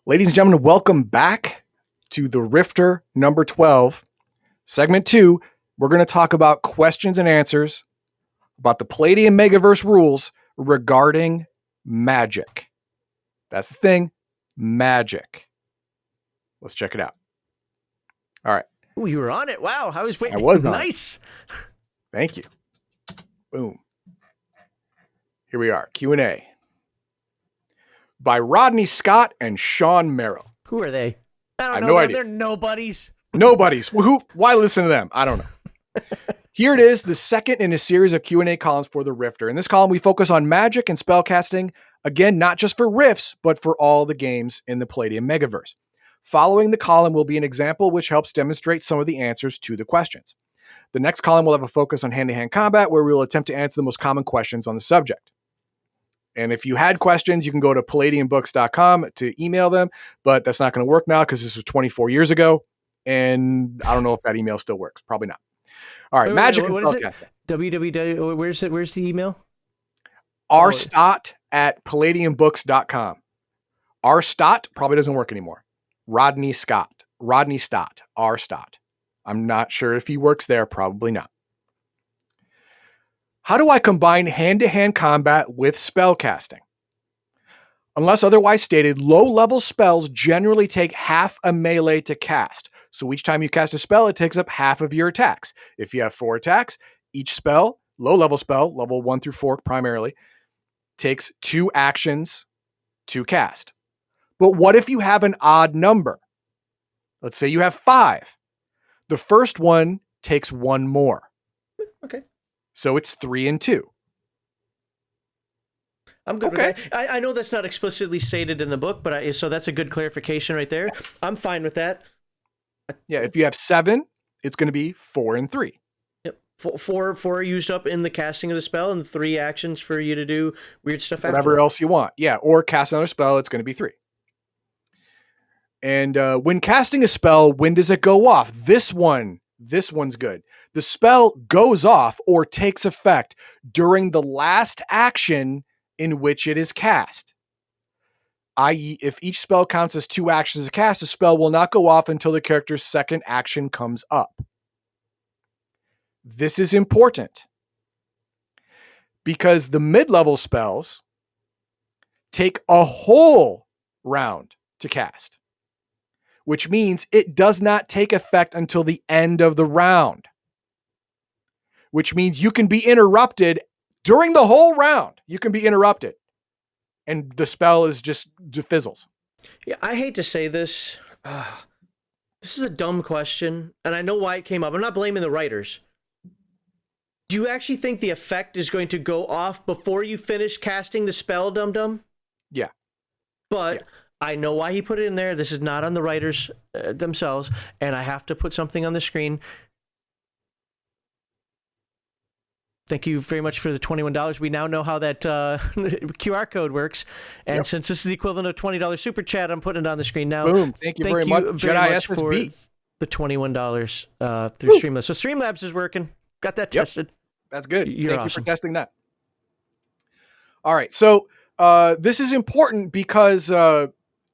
Ladies and gentlemen, welcome back to the Rifter number 12. Segment 2, we're going to talk about questions and answers about the Palladium Megaverse rules regarding magic. That's the thing, magic. Let's check it out. All right. Oh, you were on it. Wow, I was waiting. I was on nice. it. Thank you. Boom. Here we are, Q&A. By Rodney Scott and Sean Merrill. Who are they? I have don't know. no idea. They're nobodies. Nobodies. Why listen to them? I don't know. Here it is, the second in a series of Q&A columns for the Rifter. In this column, we focus on magic and spellcasting. Again, not just for Rifts, but for all the games in the Palladium Megaverse. Following the column will be an example which helps demonstrate some of the answers to the questions. The next column will have a focus on hand-to-hand combat, where we will attempt to answer the most common questions on the subject. And if you had questions, you can go to palladiumbooks.com to email them, but that's not going to work now because this was 24 years ago, and I don't know if that email still works. Probably not. All right, magic and spellcasting. www. Where's the email? rstott@palladiumbooks.com. rstott probably doesn't work anymore. Rodney Stott, rstott. I'm not sure if he works there. Probably not. How do I combine hand-to-hand combat with spellcasting? Unless otherwise stated, low-level spells generally take half a melee to cast. So each time you cast a spell, it takes up half of your attacks. If you have 4 attacks, each spell, low-level spell, level 1 through 4 primarily, takes 2 actions to cast. But what if you have an odd number? Let's say you have 5. The first one takes 1 more. Okay. So it's 3 and 2. I'm good with that. I know that's not explicitly stated in the book, but so that's a good clarification right there. I'm fine with that. Yeah, if you have 7, it's going to be 4 and 3. Yep. Four are used up in the casting of the spell, and 3 actions for you to do weird stuff after. Whatever else you want. Yeah, or cast another spell, it's going to be 3. And when casting a spell, when does it go off? This one's good. The spell goes off or takes effect during the last action in which it is cast. I.e., if each spell counts as 2 actions to cast, a spell will not go off until the character's second action comes up. This is important because the mid-level spells take a whole round to cast, which means it does not take effect until the end of the round, which means you can be interrupted during the whole round. You can be interrupted, and the spell is just fizzles. Yeah, I hate to say this. This is a dumb question, and I know why it came up. I'm not blaming the writers. Do you actually think the effect is going to go off before you finish casting the spell, dum-dum? Yeah. But... yeah. I know why he put it in there. This is not on the writers themselves, and I have to put something on the screen. Thank you very much for the $21. We now know how that QR code works, and since this is the equivalent of $20 super chat, I'm putting it on the screen now. Boom! Thank you very much, Jedi SSB. For the $21 through Streamlabs. So Streamlabs is working. Got that tested. That's good. Thank you for testing that. All right, so this is important because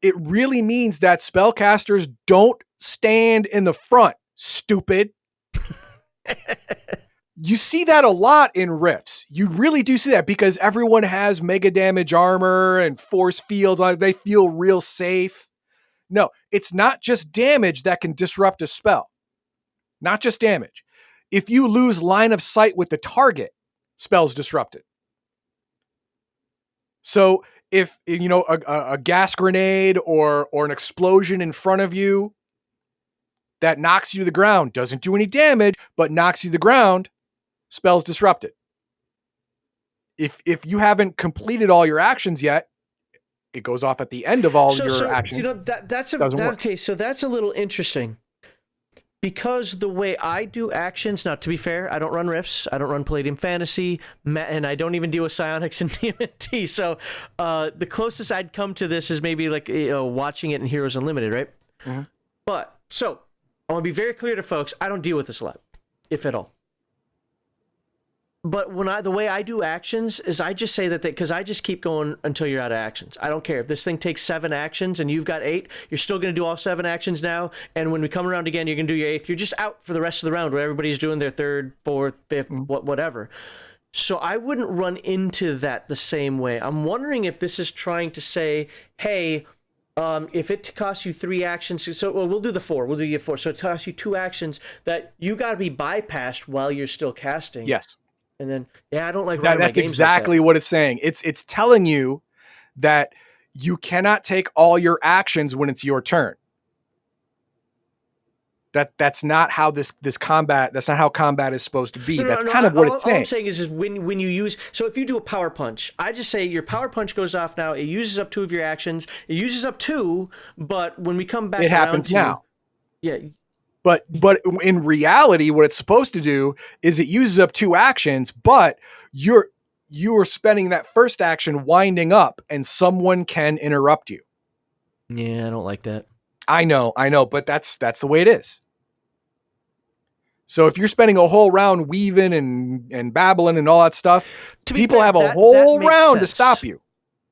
it really means that spellcasters don't stand in the front, stupid. You see that a lot in Rifts. You really do see that because everyone has mega damage armor and force fields. They feel real safe. No, it's not just damage that can disrupt a spell. Not just damage. If you lose line of sight with the target, spell's disrupted. So if a gas grenade or an explosion in front of you that knocks you to the ground, doesn't do any damage, but knocks you to the ground, spell's disrupted. If you haven't completed all your actions yet, it goes off at the end of all your actions. Okay, so that's a little interesting. Because the way I do actions, now to be fair, I don't run Rifts, I don't run Palladium Fantasy, and I don't even deal with Psionics and DMT. So the closest I'd come to this is maybe like watching it in Heroes Unlimited, right? Mm-hmm. But so I want to be very clear to folks: I don't deal with this a lot, if at all. But the way I do actions is I just say that because I just keep going until you're out of actions. I don't care if this thing takes 7 actions and you've got 8. You're still going to do all 7 actions now. And when we come around again, you're going to do your 8th. You're just out for the rest of the round where everybody's doing their 3rd, 4th, 5th, whatever. So I wouldn't run into that the same way. I'm wondering if this is trying to say, hey, if it costs you 3 actions, so we'll do the 4. We'll do you 4. So it costs you 2 actions that you got to be bypassed while you're still casting. Yes. And then, I don't like that. That's exactly what it's saying. It's telling you that you cannot take all your actions when it's your turn. That's not how this combat. That's not how combat is supposed to be. That's kind of what it's saying. All I'm saying is when you use. So if you do a power punch, I just say your power punch goes off now. It uses up 2 of your actions. It uses up 2, but when we come back, it happens now. Yeah. But in reality, what it's supposed to do is it uses up 2 actions, but you are spending that first action winding up, and someone can interrupt you. Yeah, I don't like that. I know, but that's the way it is. So if you're spending a whole round weaving and babbling and all that stuff, people have a whole round to stop you.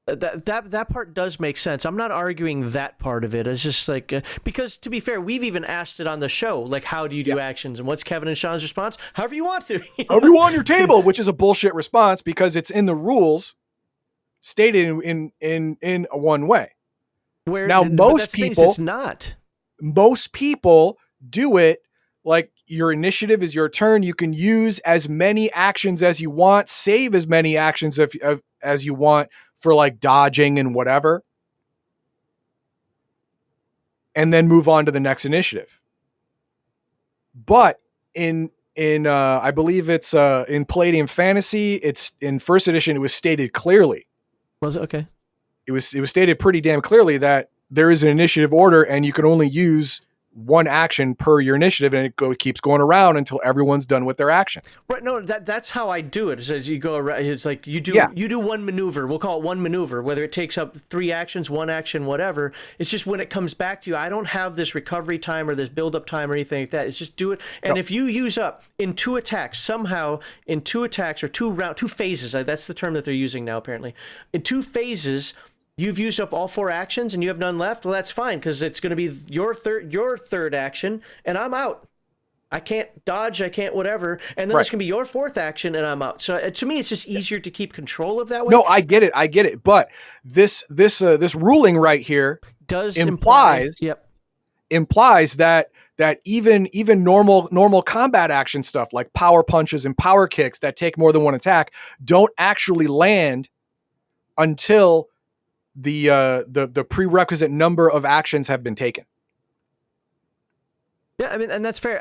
That part does make sense. I'm not arguing that part of it. It's just like, because to be fair, we've even asked it on the show, like, how do you do actions? And what's Kevin and Sean's response? However you want to. However you want on your table, which is a bullshit response because it's in the rules stated in one way. Now, most people, it's not. Most people do it like your initiative is your turn. You can use as many actions as you want, save as many actions as you want for like dodging and whatever, and then move on to the next initiative. But in I believe it's in Palladium Fantasy, it's in 1st edition, it was stated clearly. Was it? Okay. It was stated pretty damn clearly that there is an initiative order and you can only use 1 action per your initiative, and it keeps going around until everyone's done with their actions. Right. No, that's how I do it. Is as you go around, it's like you do 1 maneuver. We'll call it 1 maneuver, whether it takes up 3 actions, 1 action, whatever. It's just when it comes back to you, I don't have this recovery time or this build-up time or anything like that. It's just do it. And if you use up in 2 attacks, somehow in 2 attacks or 2 phases, that's the term that they're using now apparently, in 2 phases, you've used up all 4 actions and you have none left. Well, that's fine, because it's going to be your third action, and I'm out. I can't dodge, I can't whatever, and then it's going to be your 4th action, and I'm out. So to me, it's just easier to keep control of that way. No, I get it. But this ruling right here implies that even normal combat action stuff like power punches and power kicks that take more than 1 attack don't actually land until the prerequisite number of actions have been taken. Yeah, I mean, and that's fair.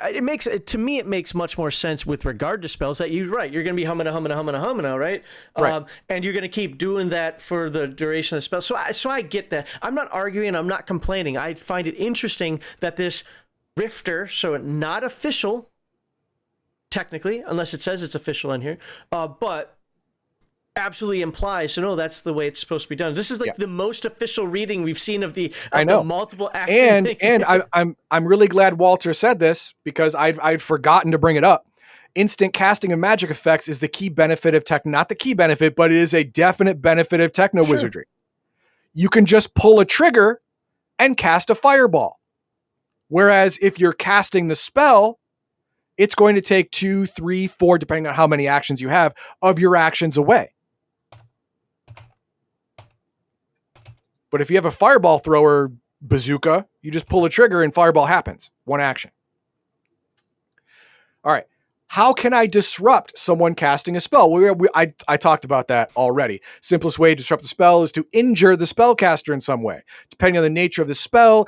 To me, it makes much more sense with regard to spells that you're right. You're going to be humming, right? Right. And you're going to keep doing that for the duration of the spell. So I get that. I'm not arguing. I'm not complaining. I find it interesting that this Rifter, so not official, technically, unless it says it's official in here, but absolutely implies, so no, that's the way it's supposed to be done. This is like the most official reading we've seen of the multiple action and I'm really glad Walter said this, because I'd forgotten to bring it up. Instant casting of magic effects is the key benefit of not the key benefit, but it is a definite benefit of Techno-Wizardry. Sure. You can just pull a trigger and cast a fireball. Whereas if you're casting the spell, it's going to take 2, 3, 4, depending on how many actions you have, of your actions away. But if you have a fireball thrower bazooka, you just pull a trigger and fireball happens. 1 action. All right. How can I disrupt someone casting a spell? I talked about that already. Simplest way to disrupt the spell is to injure the spellcaster in some way. Depending on the nature of the spell,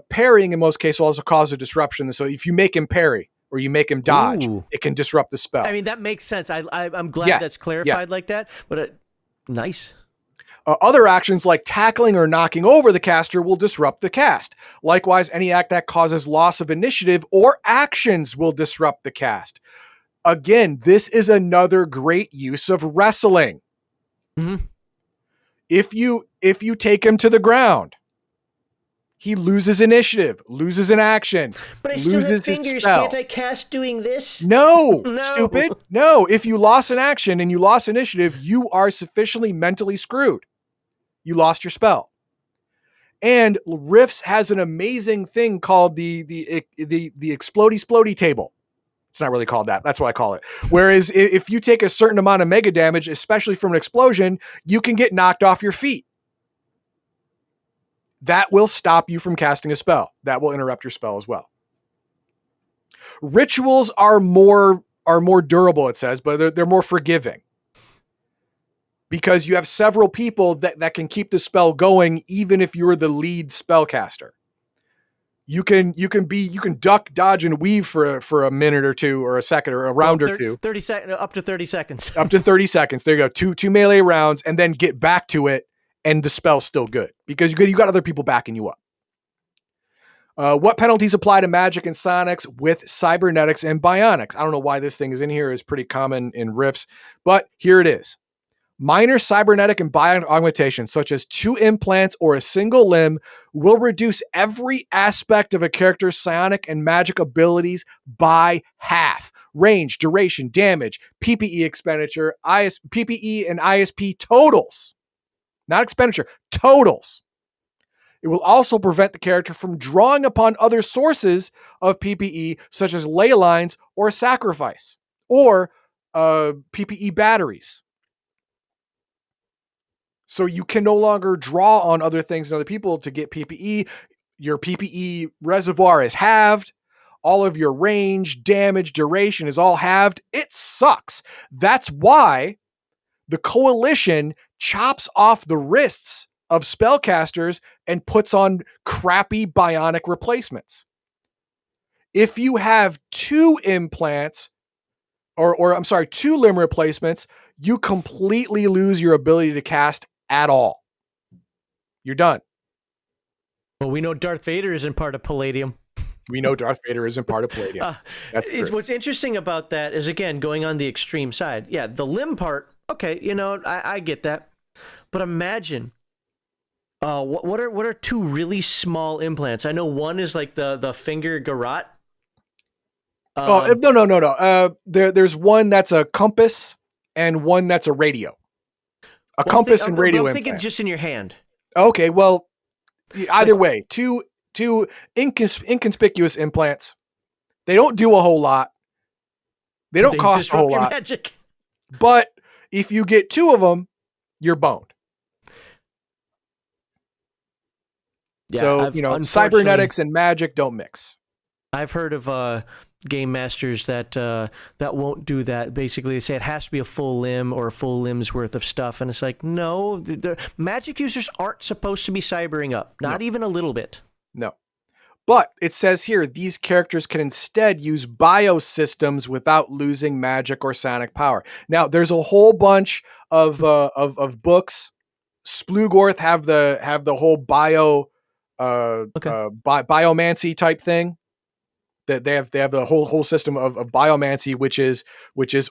parrying in most cases will also cause a disruption. So if you make him parry or you make him dodge, it can disrupt the spell. I mean, that makes sense. I'm glad that's clarified like that. But nice. Other actions like tackling or knocking over the caster will disrupt the cast. Likewise, any act that causes loss of initiative or actions will disrupt the cast. Again, this is another great use of wrestling. Mm-hmm. If you take him to the ground, he loses initiative, loses an action, But I still have loses his fingers. spell. Can't I cast doing this? No, No. stupid. No, if you lost an action and you lost initiative, you are sufficiently mentally screwed. You lost your spell. And Rifts has an amazing thing called the explodey table. It's not really called that. That's what I call it. Whereas if you take a certain amount of mega damage, especially from an explosion, you can get knocked off your feet. That will stop you from casting a spell. That will interrupt your spell as well. Rituals are more durable, it says, but they're more forgiving. Because you have several people that can keep the spell going, even if you're the lead spellcaster. You can duck, dodge, and weave for a minute or two, or a second, or a round or two. 30 seconds, up to 30 seconds. Up to 30 seconds. There you go. Two melee rounds, and then get back to it, and the spell's still good because you got other people backing you up. What penalties apply to magic and psionics with cybernetics and bionics? I don't know why this thing is in here. It's pretty common in Rifts, but here it is. Minor cybernetic and bionic augmentations, such as 2 implants or a single limb, will reduce every aspect of a character's psionic and magic abilities by half. Range, duration, damage, P.P.E expenditure, P.P.E and ISP totals. Not expenditure, totals. It will also prevent the character from drawing upon other sources of P.P.E, such as ley lines or sacrifice, or P.P.E batteries. So you can no longer draw on other things and other people to get P.P.E. Your P.P.E reservoir is halved. All of your range, damage, duration is all halved. It sucks. That's why the Coalition chops off the wrists of spellcasters and puts on crappy bionic replacements. If you have 2 implants, or 2 limb replacements, you completely lose your ability to cast at all. You're done. Well, we know Darth Vader isn't part of Palladium. We know Darth Vader isn't part of Palladium. What's interesting about that is, again, going on the extreme side. Yeah, the limb part, okay, I get that. But imagine, what are 2 really small implants? I know one is like the finger garrote. No. There's one that's a compass and one that's a radio. Compass and radio I'm implant. thinking just in your hand. Okay, well, either way, two inconspicuous implants. They don't do a whole lot. They don't cost a whole lot. Magic. But if you get 2 of them, you're boned. Yeah, so, cybernetics and magic don't mix. I've heard of game masters that won't do that. Basically, they say it has to be a full limb or a full limb's worth of stuff, and it's like, no, the magic users aren't supposed to be cybering up, not even a little bit. No. But it says here, these characters can instead use biosystems without losing magic or psionic power. Now, there's a whole bunch of books. Splugorth have the whole biomancy type thing. That they have the whole system of biomancy, which is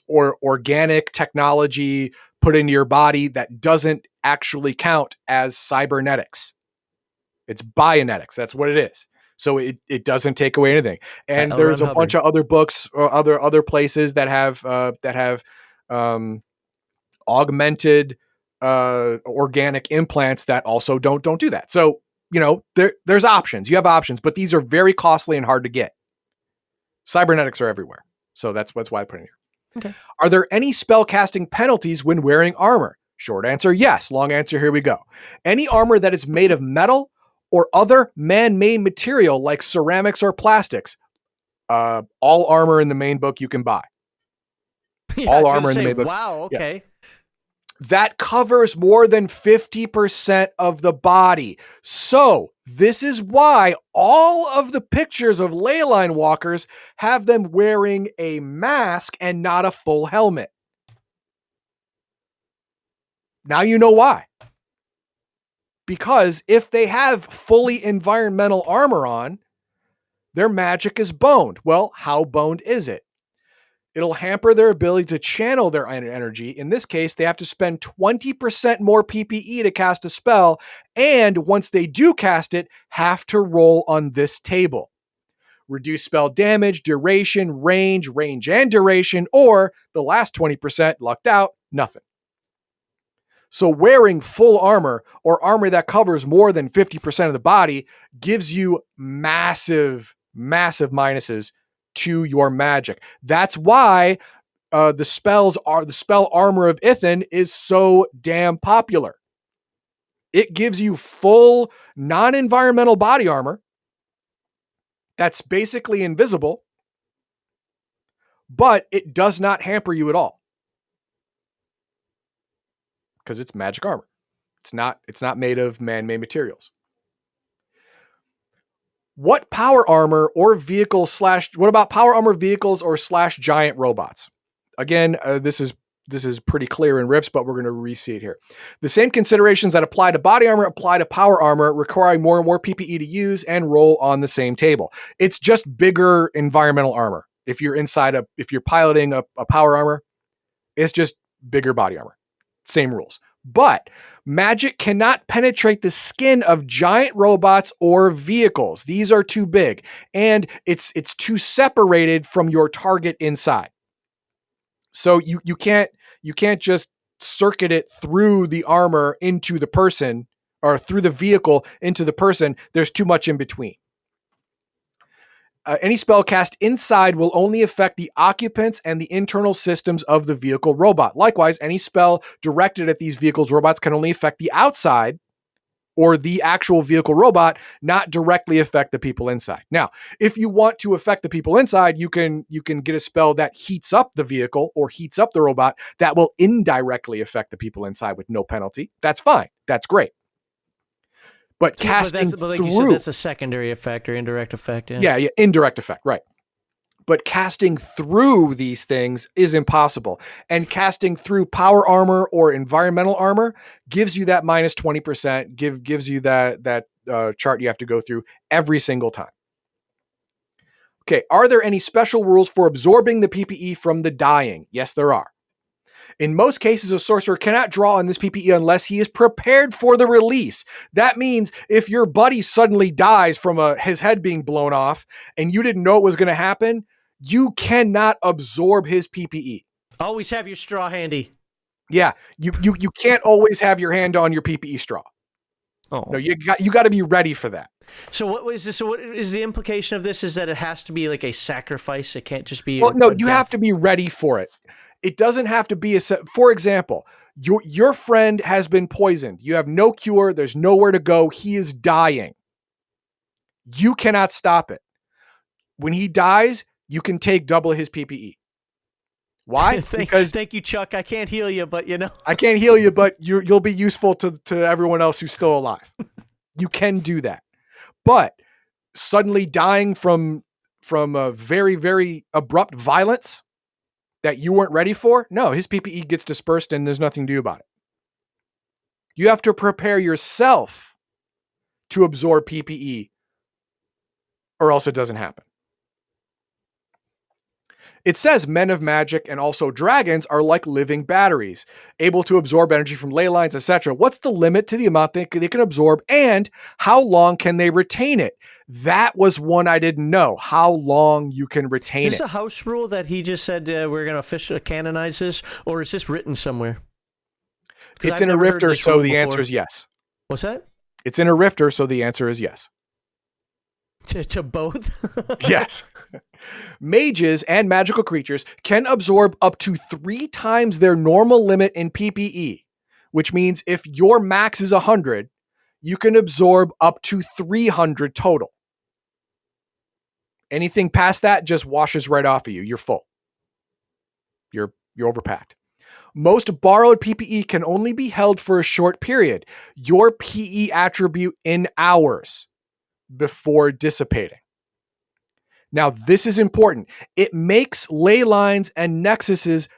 organic technology put into your body that doesn't actually count as cybernetics. It's bionetics. That's what it is. So it doesn't take away anything. And there's a bunch of other books or other places that have augmented organic implants that also don't do that. So there's options. You have options, but these are very costly and hard to get. Cybernetics are everywhere. So that's why I put it here. Okay. Are there any spellcasting penalties when wearing armor? Short answer, yes. Long answer, here we go. Any armor that is made of metal or other man-made material like ceramics or plastics, all armor in the main book you can buy. Yeah, all armor in the main book. Wow, okay. Yeah. That covers more than 50% of the body. So this is why all of the pictures of leyline walkers have them wearing a mask and not a full helmet. Now you know why. Because if they have fully environmental armor on, their magic is boned. Well, how boned is it? It'll hamper their ability to channel their energy. In this case, they have to spend 20% more PPE to cast a spell, and once they do cast it, have to roll on this table. Reduce spell damage, duration, range and duration, or the last 20%, lucked out, nothing. So wearing full armor or armor that covers more than 50% of the body gives you massive minuses to your magic. That's why the spell armor of Ithan is so damn popular. It gives you full non-environmental body armor that's basically invisible, but it does not hamper you at all because it's magic armor. It's not made of man-made materials. What power armor or vehicles what about power armor vehicles or / giant robots? Again, this is pretty clear in Rifts, but we're going to re-see it here. The same considerations that apply to body armor apply to power armor, requiring more and more PPE to use and roll on the same table. It's just bigger environmental armor. If you're piloting a power armor, it's just bigger body armor. Same rules. But magic cannot penetrate the skin of giant robots or vehicles. These are too big, and it's too separated from your target inside. So you can't just circuit it through the armor into the person, or through the vehicle into the person. There's too much in between. Any spell cast inside will only affect the occupants and the internal systems of the vehicle robot. Likewise, any spell directed at these vehicles robots can only affect the outside or the actual vehicle robot, not directly affect the people inside. Now, if you want to affect the people inside, you can get a spell that heats up the vehicle or heats up the robot that will indirectly affect the people inside with no penalty. That's fine. That's great. But casting like through, you said, that's a secondary effect or indirect effect. Yeah, indirect effect, right. But casting through these things is impossible. And casting through power armor or environmental armor gives you that minus 20%, gives you that chart you have to go through every single time. Okay, are there any special rules for absorbing the PPE from the dying? Yes, there are. In most cases, a sorcerer cannot draw on this PPE unless he is prepared for the release. That means if your buddy suddenly dies from his head being blown off and you didn't know it was going to happen, you cannot absorb his PPE. Always have your straw handy. Yeah, you can't always have your hand on your PPE straw. Oh. No, you got to be ready for that. So what is this? So what is the implication of this? Is that it has to be like a sacrifice? It can't just be. Well, no, you have to be ready for it. It doesn't have to be for example, your friend has been poisoned. You have no cure. There's nowhere to go. He is dying. You cannot stop it. When he dies, you can take double his PPE. Why? Thank you, Chuck. I can't heal you, but I can't heal you, but you'll be useful to everyone else who's still alive. You can do that. But suddenly dying from a very, very abrupt violence that you weren't ready for, no, his PPE gets dispersed and there's nothing to do about it. You have to prepare yourself to absorb PPE or else it doesn't happen. It says men of magic and also dragons are like living batteries, able to absorb energy from ley lines, etc. What's the limit to the amount they can absorb, and how long can they retain it? That was one I didn't know, how long you can retain it. Is this a house rule that he just said we're going to officially canonize this, or is this written somewhere? It's in a rifter, so the answer is yes. What's that? It's in a rifter, so the answer is yes. To both? Yes. Mages and magical creatures can absorb up to 3 times their normal limit in PPE, which means if your max is 100, you can absorb up to 300 total. Anything past that just washes right off of you. You're full. You're overpacked. Most borrowed PPE can only be held for a short period. Your PE attribute in hours before dissipating. Now, this is important. It makes ley lines and nexuses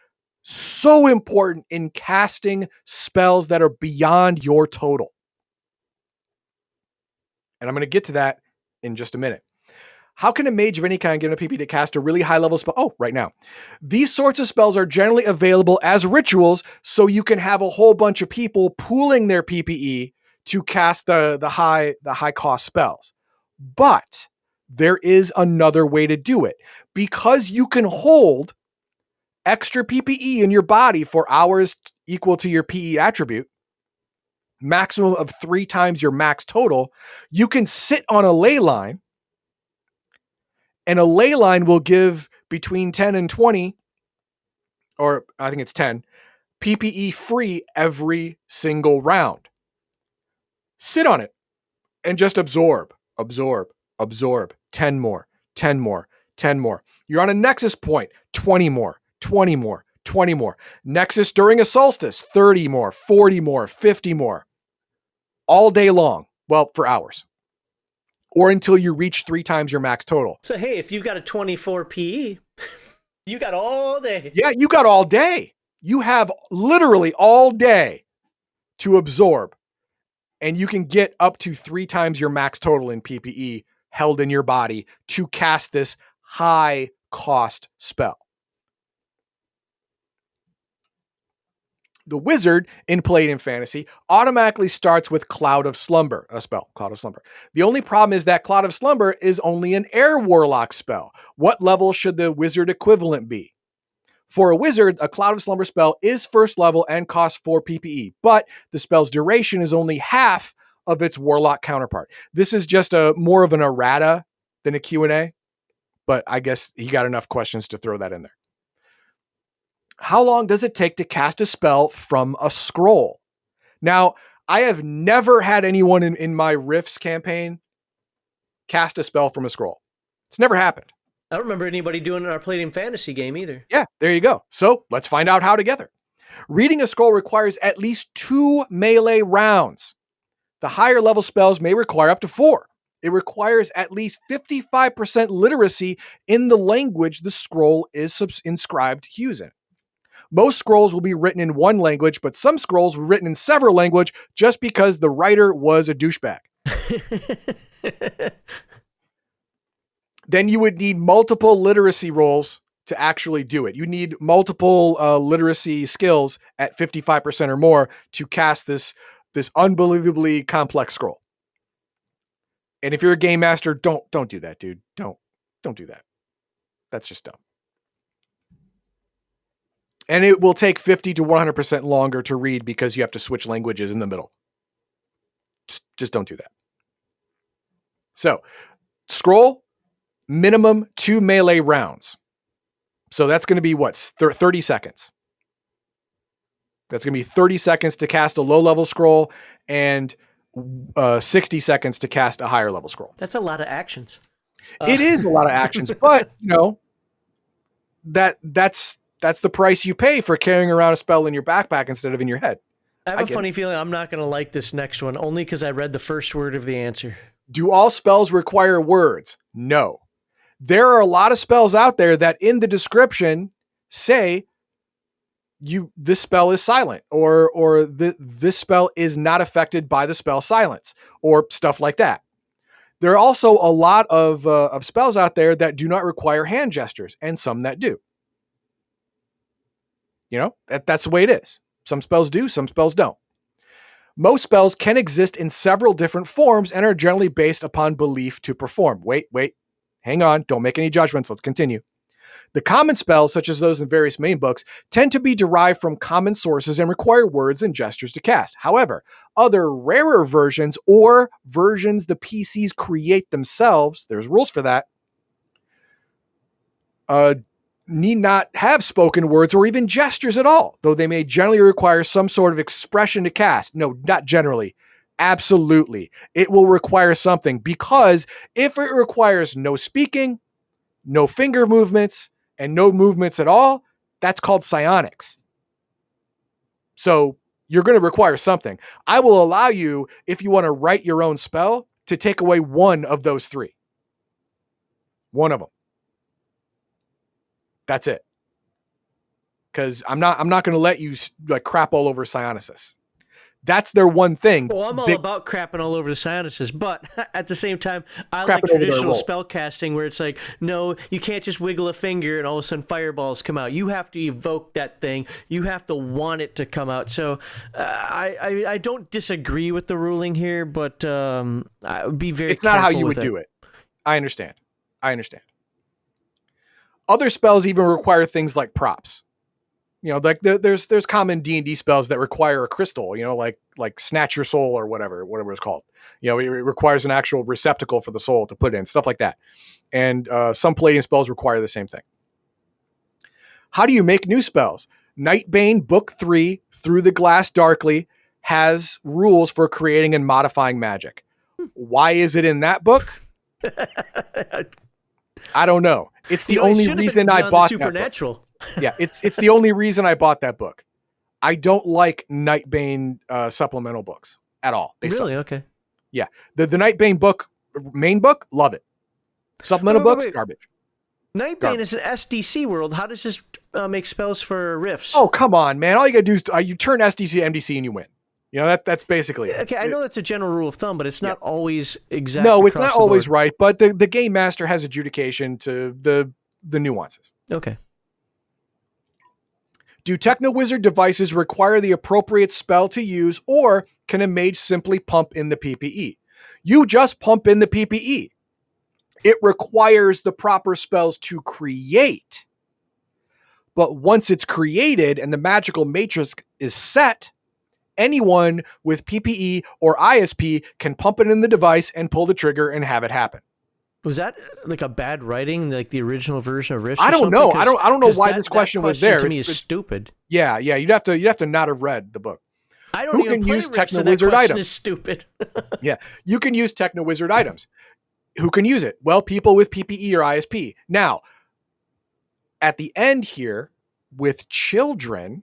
so important in casting spells that are beyond your total. And I'm going to get to that in just a minute. How can a mage of any kind get a PP to cast a really high level spell? Oh, right now. These sorts of spells are generally available as rituals, so you can have a whole bunch of people pooling their PPE to cast the high cost spells. But there is another way to do it. Because you can hold extra PPE in your body for hours equal to your PE attribute, maximum of 3 times your max total, you can sit on a ley line, and a ley line will give between 10 and 20, or I think it's 10, PPE free every single round. Sit on it and just absorb, absorb, absorb. 10 more, 10 more, 10 more. You're on a nexus point, 20 more, 20 more, 20 more. Nexus during a solstice, 30 more, 40 more, 50 more. All day long. Well, for hours. Or until you reach 3 times your max total. So, hey, if you've got a 24 PE, you got all day. Yeah, you got all day. You have literally all day to absorb. And you can get up to 3 times your max total in PPE held in your body to cast this high cost spell. The wizard in Palladium Fantasy automatically starts with Cloud of Slumber, a spell, Cloud of Slumber. The only problem is that Cloud of Slumber is only an air warlock spell. What level should the wizard equivalent be? For a wizard, a Cloud of Slumber spell is first level and costs 4 PPE, but the spell's duration is only half of its warlock counterpart. This is just more of an errata than a Q&A, but I guess he got enough questions to throw that in there. How long does it take to cast a spell from a scroll? Now, I have never had anyone in my Rifts campaign cast a spell from a scroll. It's never happened. I don't remember anybody doing it in our Palladium Fantasy game either. Yeah, there you go. So let's find out how together. Reading a scroll requires at least 2 melee rounds. The higher level spells may require up to 4. It requires at least 55% literacy in the language the scroll is inscribed to use in. Most scrolls will be written in one language, but some scrolls were written in several languages just because the writer was a douchebag. Then you would need multiple literacy rolls to actually do it. You need multiple literacy skills at 55% or more to cast this unbelievably complex scroll. And if you're a game master, don't do that, dude. Don't do that. That's just dumb. And it will take 50 to 100% longer to read because you have to switch languages in the middle. Just don't do that. So, scroll, minimum 2 melee rounds. So that's going to be what? 30 seconds. That's going to be 30 seconds to cast a low-level scroll and 60 seconds to cast a higher-level scroll. That's a lot of actions. It is a lot of actions, but, that's the price you pay for carrying around a spell in your backpack instead of in your head. I have a funny feeling I'm not going to like this next one, only because I read the first word of the answer. Do all spells require words? No. There are a lot of spells out there that in the description say this spell is silent or this spell is not affected by the spell silence or stuff like that. There are also a lot of spells out there that do not require hand gestures and some that do. That's the way it is. Some spells do, some spells don't. Most spells can exist in several different forms and are generally based upon belief to perform. Wait. Hang on. Don't make any judgments. Let's continue. The common spells, such as those in various main books, tend to be derived from common sources and require words and gestures to cast. However, other rarer versions or versions the PCs create themselves, there's rules for that, need not have spoken words or even gestures at all, though they may generally require some sort of expression to cast. No, not generally. Absolutely. It will require something, because if it requires no speaking, no finger movements, and no movements at all, that's called psionics. So you're going to require something. I will allow you, if you want to write your own spell, to take away one of those 3. One of them. That's it. Because I'm not going to let you like crap all over psionicis. That's their one thing. Well, I'm all about crapping all over the psionics, but at the same time, I Crapping like over their traditional role. spell casting where it's like, no, you can't just wiggle a finger and all of a sudden fireballs come out. You have to evoke that thing. You have to want it to come out. So I don't disagree with the ruling here, but I would be very It's not how careful you with would do it. I understand. Other spells even require things like props. You know, like there's common D&D spells that require a crystal, you know, like snatch your soul or whatever it's called. You know, it requires an actual receptacle for the soul to put in, stuff like that. And some Palladium spells require the same thing. How do you make new spells? Nightbane Book 3, Through the Glass Darkly, has rules for creating and modifying magic. Why is it in that book? I don't know. It's the only reason I bought Supernatural. that book. Yeah, it's the only reason I bought that book. I don't like Nightbane supplemental books at all. They really? suck. Okay. Yeah, the Nightbane book, main book, love it. Supplemental books, garbage. Nightbane is an SDC world. How does this make spells for Rifts? Oh, come on, man. All you got to do is you turn SDC to MDC and you win. You know, that's basically it. Okay, I know that's a general rule of thumb, but it's not always exact. No, it's not always right, but the game master has adjudication to the nuances. Okay. Do Techno-Wizard devices require the appropriate spell to use, or can a mage simply pump in the P.P.E? You just pump in the P.P.E. It requires the proper spells to create. But once it's created and the magical matrix is set, anyone with P.P.E or ISP can pump it in the device and pull the trigger and have it happen. Was that like a bad writing, like the original version of Rift? I don't know. I don't know why this question was there. To me, is stupid. Yeah. You'd have to not have read the book. I don't even play Rift, so that question is stupid. Yeah, you can use Techno-Wizard items. Who can use it? Well, people with P.P.E or ISP. Now, at the end here, with children,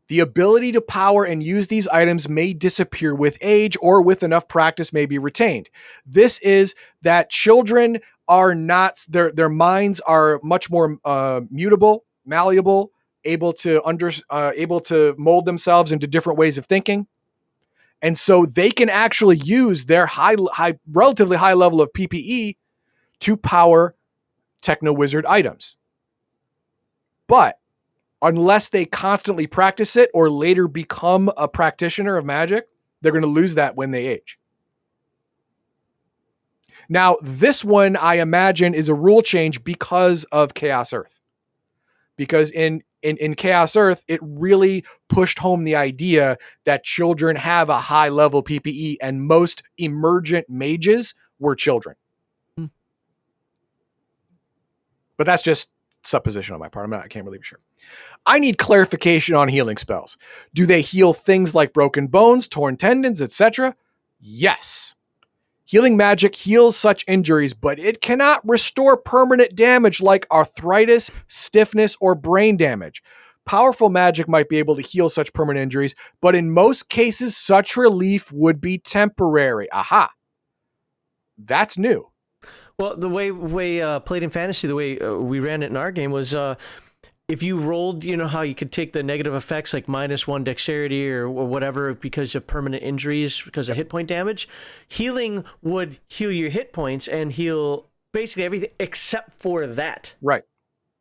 the ability to power and use these items may disappear with age, or with enough practice may be retained. This is that children are not, their minds are much more mutable, malleable, able to mold themselves into different ways of thinking. And so they can actually use their relatively high level of P.P.E to power Techno-Wizard items. But unless they constantly practice it or later become a practitioner of magic, they're going to lose that when they age. Now, this one, I imagine, is a rule change because of Chaos Earth. Because in Chaos Earth, it really pushed home the idea that children have a high level P.P.E, and most emergent mages were children. But that's just supposition on my part. I can't really be sure. I need clarification on healing spells. Do they heal things like broken bones, torn tendons, etc.? Yes. Healing magic heals such injuries, but it cannot restore permanent damage like arthritis, stiffness, or brain damage. Powerful magic might be able to heal such permanent injuries, but in most cases, such relief would be temporary. Aha. That's new. Well, the way Palladium Fantasy, the way we ran it in our game was if you rolled, you know how you could take the negative effects like -1 dexterity or whatever because of permanent injuries because of hit point damage, healing would heal your hit points and heal basically everything except for that. Right.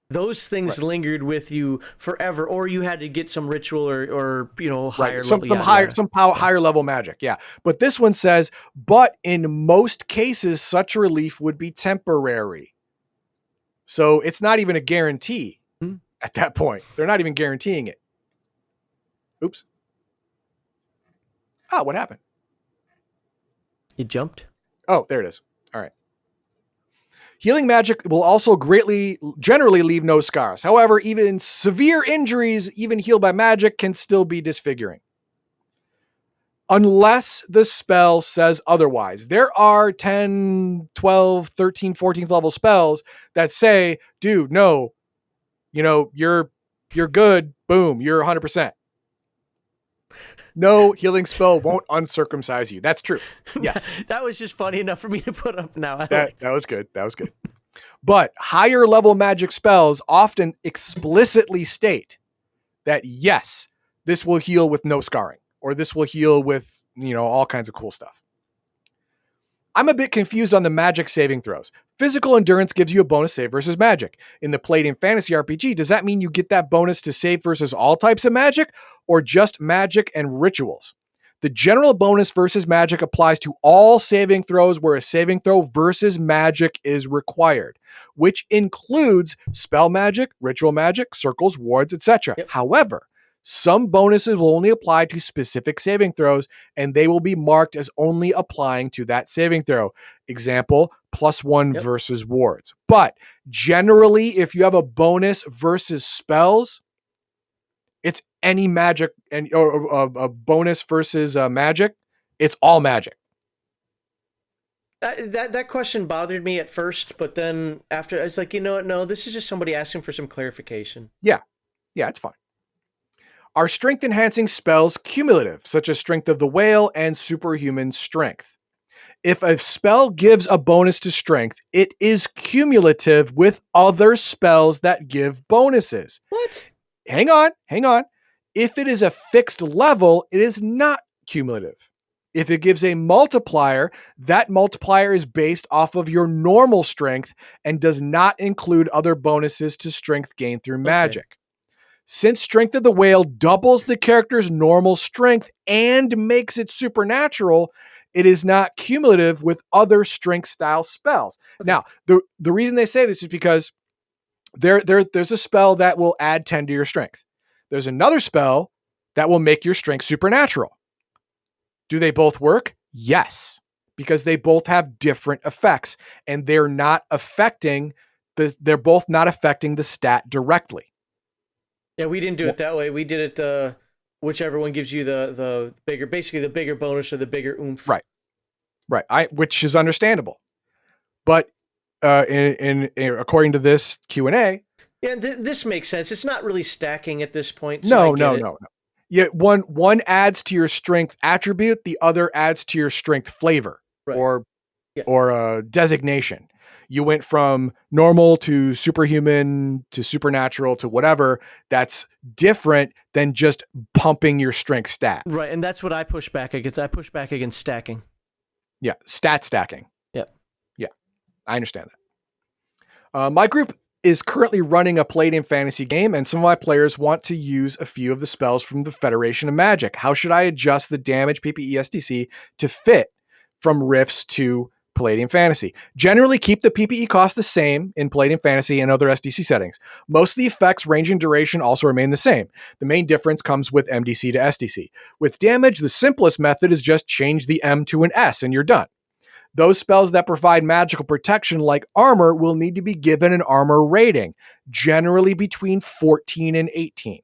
Those things lingered with you forever, or you had to get some ritual or you know higher level, higher level magic. Yeah, but this one says, but in most cases, such relief would be temporary. So it's not even a guarantee at that point. They're not even guaranteeing it. Oops. What happened? You jumped. Oh, there it is. All right. Healing magic will also generally leave no scars. However, even severe injuries, even healed by magic, can still be disfiguring. Unless the spell says otherwise. There are 10, 12, 13, 14th level spells that say, dude, no, you're good. Boom, you're 100%. No healing spell won't uncircumcise you. That's true. Yes. That was just funny enough for me to put up now. That was good. That was good. But higher level magic spells often explicitly state that, yes, this will heal with no scarring, or this will heal with, all kinds of cool stuff. I'm a bit confused on the magic saving throws. Physical endurance gives you a bonus save versus magic. In the Palladium Fantasy RPG, does that mean you get that bonus to save versus all types of magic, or just magic and rituals? The general bonus versus magic applies to all saving throws where a saving throw versus magic is required, which includes spell magic, ritual magic, circles, wards, etc. Yep. However, some bonuses will only apply to specific saving throws, and they will be marked as only applying to that saving throw. Example, +1 versus wards. But generally, if you have a bonus versus spells, it's any magic, or a bonus versus magic. It's all magic. That question bothered me at first, but then after, I was like, no, this is just somebody asking for some clarification. Yeah, it's fine. Are strength enhancing spells cumulative, such as Strength of the Whale and Superhuman Strength? If a spell gives a bonus to strength, it is cumulative with other spells that give bonuses. What? Hang on. If it is a fixed level, it is not cumulative. If it gives a multiplier, that multiplier is based off of your normal strength and does not include other bonuses to strength gained through magic. Since Strength of the Whale doubles the character's normal strength and makes it supernatural, it is not cumulative with other strength style spells. Okay. Now, the reason they say this is because there's a spell that will add 10 to your strength. There's another spell that will make your strength supernatural. Do they both work? Yes, because they both have different effects, and they're both not affecting the stat directly. Yeah, we didn't do it that way. We did it whichever one gives you the bigger, basically the bigger bonus or the bigger oomph. Right. Which is understandable. But in according to this Q&A, yeah, this makes sense. It's not really stacking at this point. So no. Yeah, one adds to your strength attribute, the other adds to your strength flavor, or designation. You went from normal to superhuman to supernatural to whatever. That's different than just pumping your strength stat. Right, and that's what I push back against. I push back against stacking. Yeah, stat stacking. Yeah. I understand that. My group is currently running a Palladium Fantasy game, and some of my players want to use a few of the spells from the Federation of Magic. How should I adjust the damage P.P.E. SDC to fit from Rifts to Palladium Fantasy? Generally, keep the P.P.E. cost the same in Palladium Fantasy and other SDC settings. Most of the effects, range, and duration also remain the same. The main difference comes with MDC to SDC. With damage, the simplest method is just change the M to an S, and you're done. Those spells that provide magical protection like armor will need to be given an armor rating, generally between 14 and 18.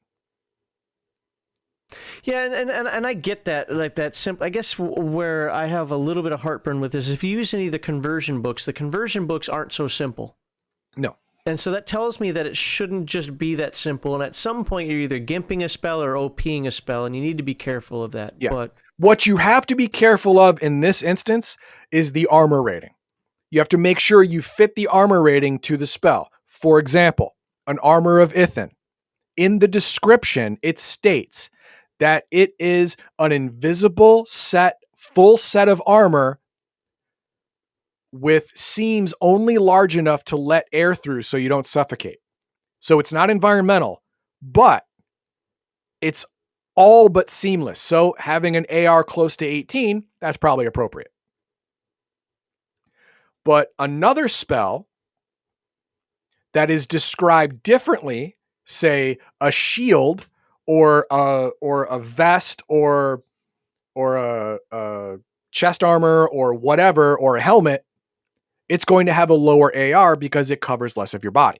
Yeah, and I get that, like that simple. I guess where I have a little bit of heartburn with this, if you use any of the conversion books aren't so simple. No. And so that tells me that it shouldn't just be that simple. And at some point, you're either gimping a spell or OPing a spell, and you need to be careful of that. Yeah. But what you have to be careful of in this instance is the armor rating. You have to make sure you fit the armor rating to the spell. For example, an Armor of Ithin. In the description, it states that it is an invisible full set of armor with seams only large enough to let air through so you don't suffocate. So it's not environmental, but it's all but seamless. So having an AR close to 18, that's probably appropriate. But another spell that is described differently, say a shield or a vest or a chest armor or whatever, or a helmet, it's going to have a lower AR because it covers less of your body.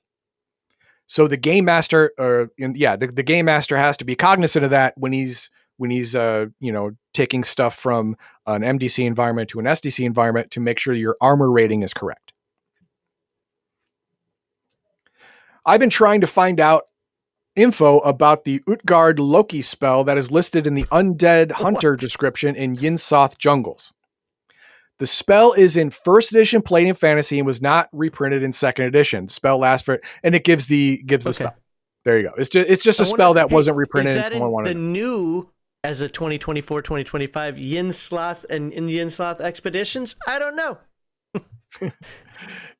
So the game master, the game master has to be cognizant of that when he's taking stuff from an MDC environment to an SDC environment to make sure your armor rating is correct. I've been trying to find out info about the Utgard Loki spell that is listed in the Undead Hunter description in Yinsoth Jungles. The spell is in first edition Palladium Fantasy and was not reprinted in second edition. The spell lasts and it gives the spell. There you go. It's just a spell that wasn't reprinted and someone wanted the new as a 2024-2025 Yin Sloth and Yin Sloth expeditions? I don't know.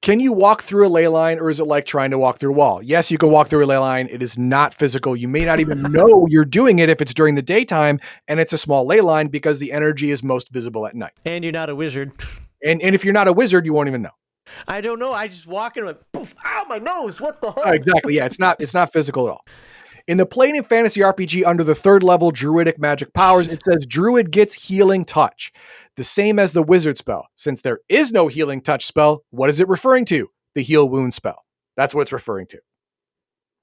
Can you walk through a ley line, or is it like trying to walk through a wall? Yes, you can walk through a ley line. It is not physical. You may not even know you're doing it if it's during the daytime and it's a small ley line, because the energy is most visible at night. And you're not a wizard. And if you're not a wizard, you won't even know. I don't know. I just walk in and like, poof, ow, my nose. What the hell? Exactly. Yeah, it's not physical at all. In the Palladium Fantasy RPG, under the 3rd level Druidic magic powers, it says Druid gets Healing Touch, the same as the Wizard spell. Since there is no Healing Touch spell, what is it referring to? The Heal Wound spell. That's what it's referring to.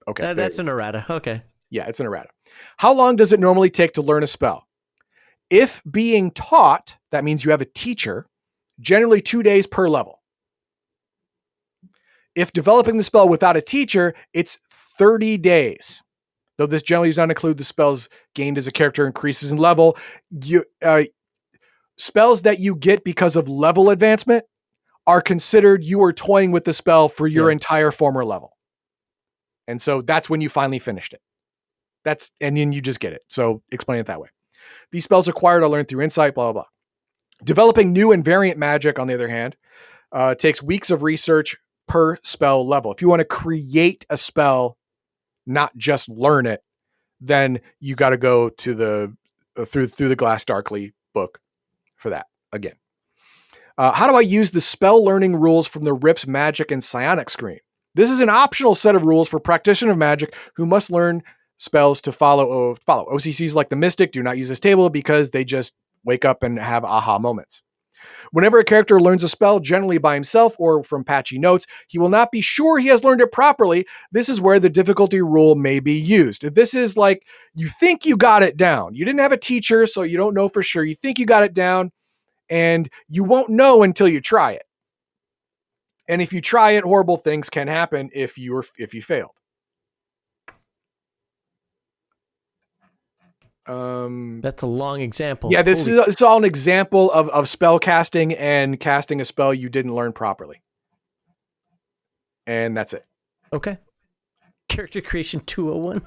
Okay. That's an errata. Okay. Yeah, it's an errata. How long does it normally take to learn a spell? If being taught, that means you have a teacher, generally 2 days per level. If developing the spell without a teacher, it's 30 days. Though this generally does not include the spells gained as a character increases in level. Spells that you get because of level advancement are considered you are toying with the spell for your entire former level. And so that's when you finally finished it. And then you just get it. So explain it that way. These spells acquired are learned through insight, blah, blah, blah. Developing new and variant magic, on the other hand, takes weeks of research per spell level. If you want to create a spell, not just learn it, then you got to go to the through the Glass Darkly book for that again. How do I use the spell learning rules from the Rift's Magic and Psionic screen? This is an optional set of rules for practitioner of magic who must learn spells to follow. OCCs like the Mystic do not use this table because they just wake up and have aha moments. Whenever a character learns a spell, generally by himself or from patchy notes, he will not be sure he has learned it properly. This is where the difficulty rule may be used. This is like, you think you got it down. You didn't have a teacher, so you don't know for sure. You think you got it down, and you won't know until you try it. And if you try it, horrible things can happen if you failed. That's a long example. Yeah, it's all an example of spell casting and casting a spell you didn't learn properly. And that's it. Okay. Character creation 201.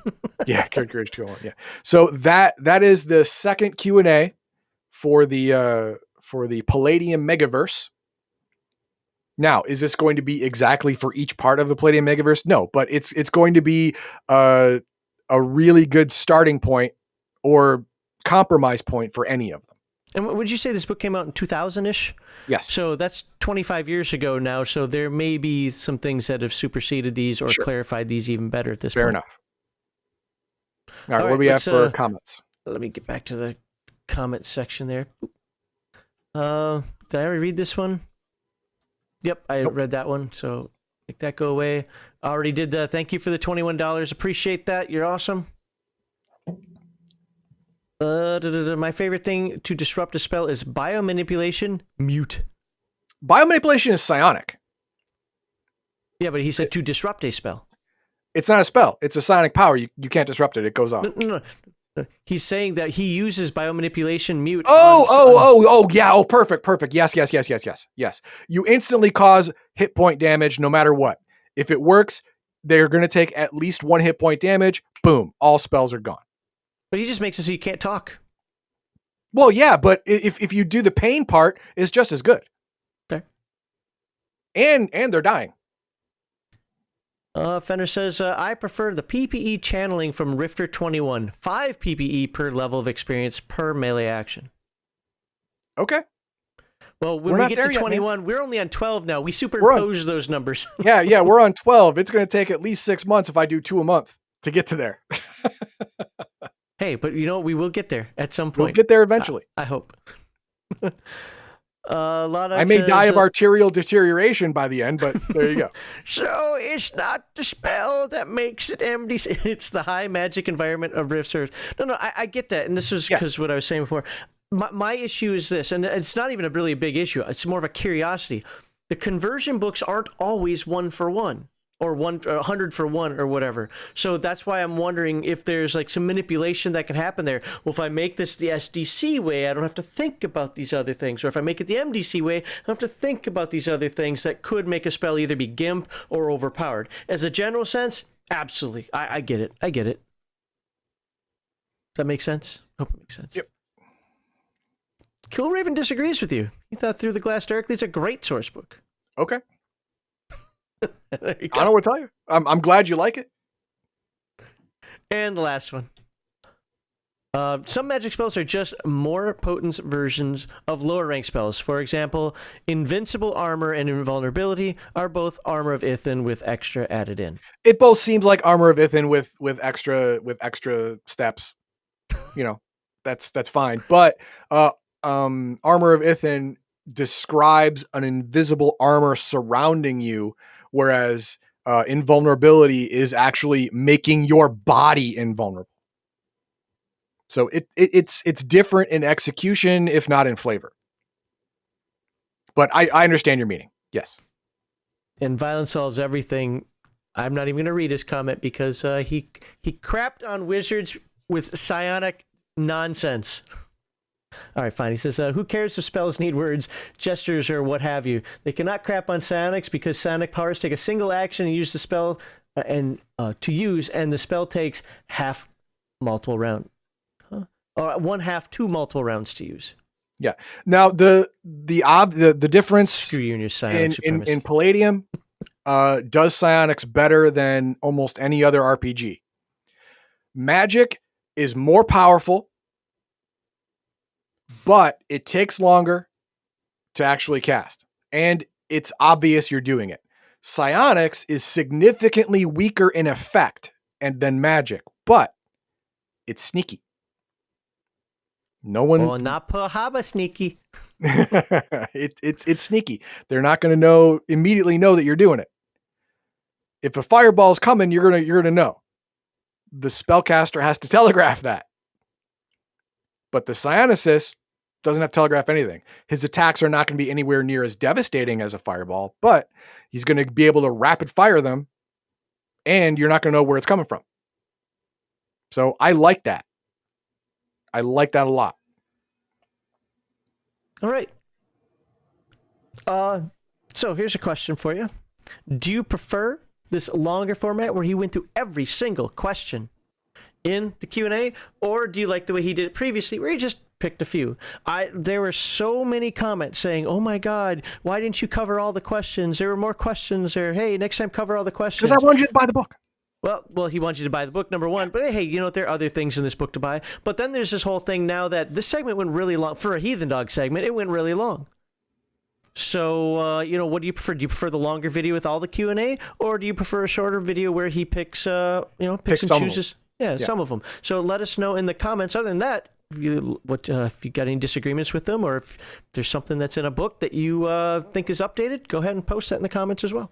Yeah, character creation 201. Yeah. So that is the second Q&A for the Palladium Megaverse. Now, is this going to be exactly for each part of the Palladium Megaverse? No, but it's going to be a really good starting point or compromise point for any of them. And would you say this book came out in 2000-ish? Yes. So that's 25 years ago now. So there may be some things that have superseded these or clarified these even better at this point. Fair enough. All right, what do we have for comments? Let me get back to the comment section there. Did I already read this one? Yep, I read that one. So make that go away. I already did the thank you for the $21. Appreciate that. You're awesome. My favorite thing to disrupt a spell is biomanipulation, mute. Biomanipulation is psionic. Yeah, but he said to disrupt a spell. It's not a spell. It's a psionic power. You can't disrupt it. It goes off. No. He's saying that he uses biomanipulation mute. Yeah. Oh, perfect. Yes. You instantly cause hit point damage no matter what. If it works, they're going to take at least 1 hit point damage. Boom. All spells are gone. But he just makes it so you can't talk. Well, yeah, but if you do the pain part, it's just as good. Okay. And they're dying. Fenner says, I prefer the P.P.E channeling from Rifter 21. 5 P.P.E per level of experience per melee action. Okay. Well, when we get to 21, we're only on 12 now. We superimpose those numbers. Yeah, we're on 12. It's going to take at least 6 months if I do 2 a month to get to there. Hey, but you know, we will get there at some point. We'll get there eventually. I hope. I may die of arterial deterioration by the end, but there you go. So it's not the spell that makes it empty. It's the high magic environment of Rift Earth. No, I get that. And this was because what I was saying before. My issue is this, and it's not even really a big issue. It's more of a curiosity. The conversion books aren't always 1-for-1. Or 100 for 1 or whatever. So that's why I'm wondering if there's like some manipulation that can happen there. Well, if I make this the SDC way, I don't have to think about these other things. Or if I make it the MDC way, I don't have to think about these other things that could make a spell either be GIMP or overpowered. As a general sense, Absolutely. I get it. I get it. Does that make sense? Hope it makes sense. Yep. Killraven disagrees with you. He thought Through the Glass Darkly is a great source book. Okay. There you I go. don't know what to tell you. I'm glad you like it. And the last one. Some magic spells are just more potent versions of lower rank spells. For example, Invincible Armor and Invulnerability are both Armor of Ithyn with extra added in. It both seems like Armor of Ithyn with extra steps. You know, that's fine. But Armor of Ithyn describes an invisible armor surrounding you, whereas Invulnerability is actually making your body invulnerable. So it's different in execution, if not in flavor. But I understand your meaning. Yes. And Violence Solves Everything. I'm not even going to read his comment because he crapped on wizards with psionic nonsense. All right, fine. He says, who cares if spells need words, gestures, or what have you? They cannot crap on psionics because psionic powers take a single action and use the spell and the spell takes half multiple round. Or 1/2 2 multiple rounds to use. Yeah. Now the difference Screw you and your psionic supremacy. in Palladium does psionics better than almost any other RPG. Magic is more powerful, but it takes longer to actually cast, and it's obvious you're doing it. Psionics is significantly weaker in effect than magic, but it's sneaky. No one. Oh, not Pahaba sneaky. It's sneaky. They're not going to immediately know that you're doing it. If a fireball's coming, you're gonna know. The spellcaster has to telegraph that. But the psionicist doesn't have to telegraph anything. His attacks are not going to be anywhere near as devastating as a fireball, but he's going to be able to rapid fire them, and you're not going to know where it's coming from. So I like that. I like that a lot. All right. So here's a question for you. Do you prefer this longer format where he went through every single question in the Q&A, or do you like the way he did it previously where he just picked a few? There were so many comments saying, oh my God, why didn't you cover all the questions? There were more questions there. Hey, next time cover all the questions. Because I wanted you to buy the book. Well, he wants you to buy the book, number one. But hey, you know, there are other things in this book to buy. But then there's this whole thing now that this segment went really long. For a Heathen Dog segment, it went really long. So, what do you prefer? Do you prefer the longer video with all the Q&A? Or do you prefer a shorter video where he picks and chooses? Yeah, some of them. So let us know in the comments. Other than that, if you got any disagreements with them, or if there's something that's in a book that you think is updated, go ahead and post that in the comments as well.